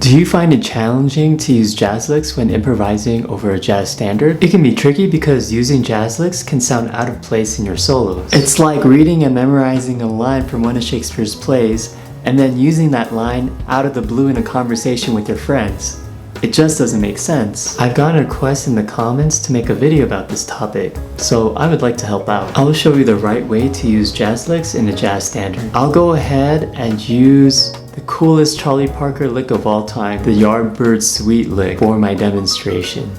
Do you find it challenging to use jazz licks when improvising over a jazz standard? It can be tricky because using jazz licks can sound out of place in your solos. It's like reading and memorizing a line from one of Shakespeare's plays and then using that line out of the blue in a conversation with your friends. It just doesn't make sense. I've gotten a request in the comments to make a video about this topic, so I would like to help out. I'll show you the right way to use jazz licks in a jazz standard. I'll go ahead and use the coolest Charlie Parker lick of all time, the Yardbird Suite lick, for my demonstration.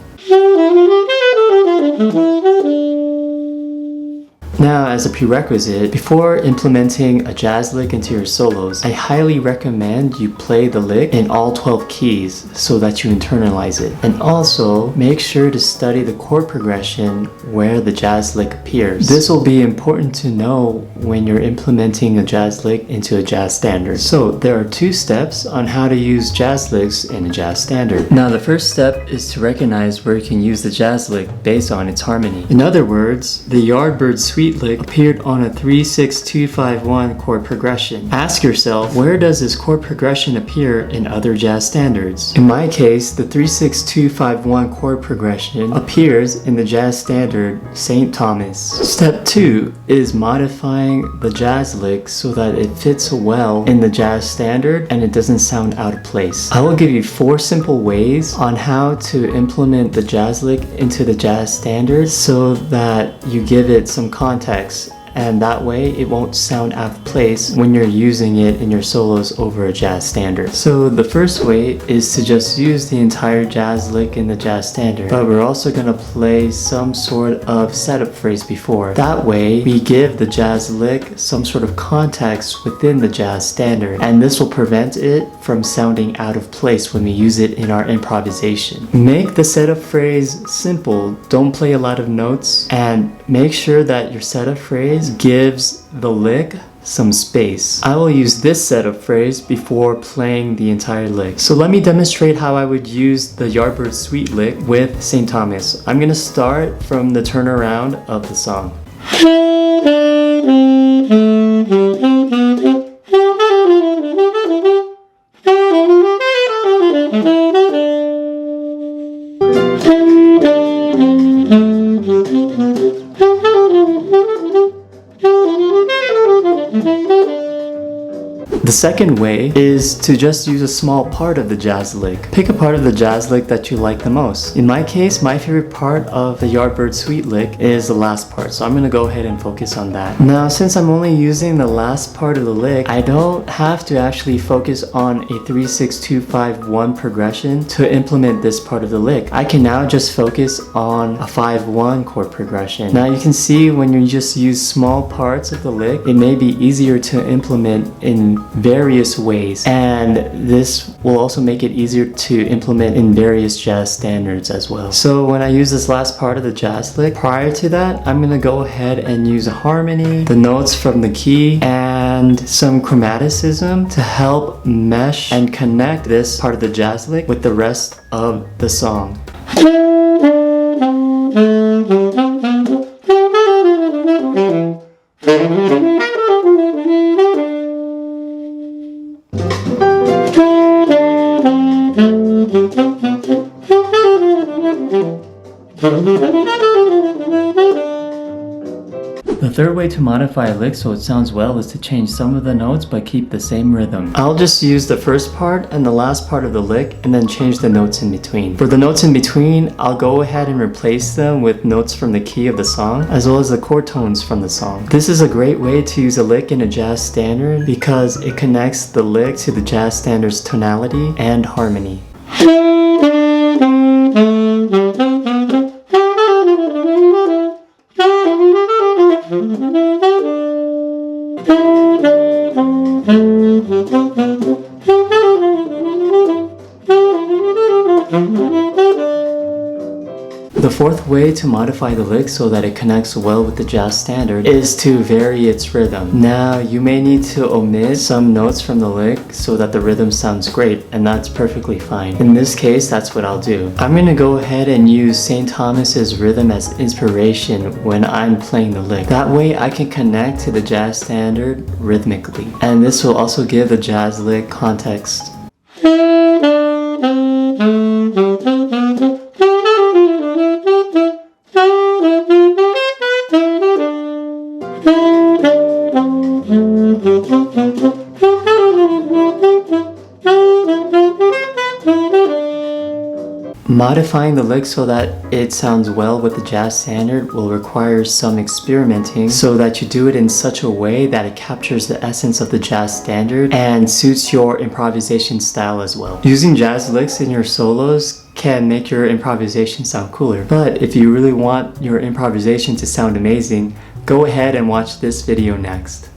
Now, as a prerequisite, before implementing a jazz lick into your solos, I highly recommend you play the lick in all 12 keys so that you internalize it. And also, make sure to study the chord progression where the jazz lick appears. This will be important to know when you're implementing a jazz lick into a jazz standard. So, there are 2 steps on how to use jazz licks in a jazz standard. Now, the first step is to recognize where you can use the jazz lick based on its harmony. In other words, the Yardbird Suite lick appeared on a 3-6-2-5-1 chord progression. Ask yourself, where does this chord progression appear in other jazz standards? In my case, the 3-6-2-5-1 chord progression appears in the jazz standard St. Thomas. Step 2 is modifying the jazz lick so that it fits well in the jazz standard and it doesn't sound out of place. I will give you 4 simple ways on how to implement the jazz lick into the jazz standard so that you give it some context, and that way it won't sound out of place when you're using it in your solos over a jazz standard. So the first way is to just use the entire jazz lick in the jazz standard, but we're also going to play some sort of setup phrase before. That way we give the jazz lick some sort of context within the jazz standard, and this will prevent it from sounding out of place when we use it in our improvisation. Make the setup phrase simple, don't play a lot of notes, and make sure that your setup phrase gives the lick some space. I will use this setup phrase before playing the entire lick. So let me demonstrate how I would use the Yardbird Suite lick with St. Thomas. I'm going to start from the turnaround of the song. The second way is to just use a small part of the jazz lick. Pick a part of the jazz lick that you like the most. In my case, my favorite part of the Yardbird Suite lick is the last part, so I'm going to go ahead and focus on that. Now, since I'm only using the last part of the lick, I don't have to actually focus on a 3-6-2-5-1 progression to implement this part of the lick. I can now just focus on a 5-1 chord progression. Now you can see when you just use small parts of the lick, it may be easier to implement in various ways, and this will also make it easier to implement in various jazz standards as well. So when I use this last part of the jazz lick, prior to that, I'm gonna go ahead and use a harmony, the notes from the key, and some chromaticism to help mesh and connect this part of the jazz lick with the rest of the song. The third way to modify a lick so it sounds well is to change some of the notes but keep the same rhythm. I'll just use the first part and the last part of the lick and then change the notes in between. For the notes in between, I'll go ahead and replace them with notes from the key of the song as well as the chord tones from the song. This is a great way to use a lick in a jazz standard because it connects the lick to the jazz standard's tonality and harmony. The fourth way to modify the lick so that it connects well with the jazz standard is to vary its rhythm. Now, you may need to omit some notes from the lick so that the rhythm sounds great, and that's perfectly fine. In this case, that's what I'll do. I'm going to go ahead and use St. Thomas's rhythm as inspiration when I'm playing the lick. That way I can connect to the jazz standard rhythmically, and this will also give the jazz lick context. Modifying the lick so that it sounds well with the jazz standard will require some experimenting so that you do it in such a way that it captures the essence of the jazz standard and suits your improvisation style as well. Using jazz licks in your solos can make your improvisation sound cooler, but if you really want your improvisation to sound amazing, go ahead and watch this video next.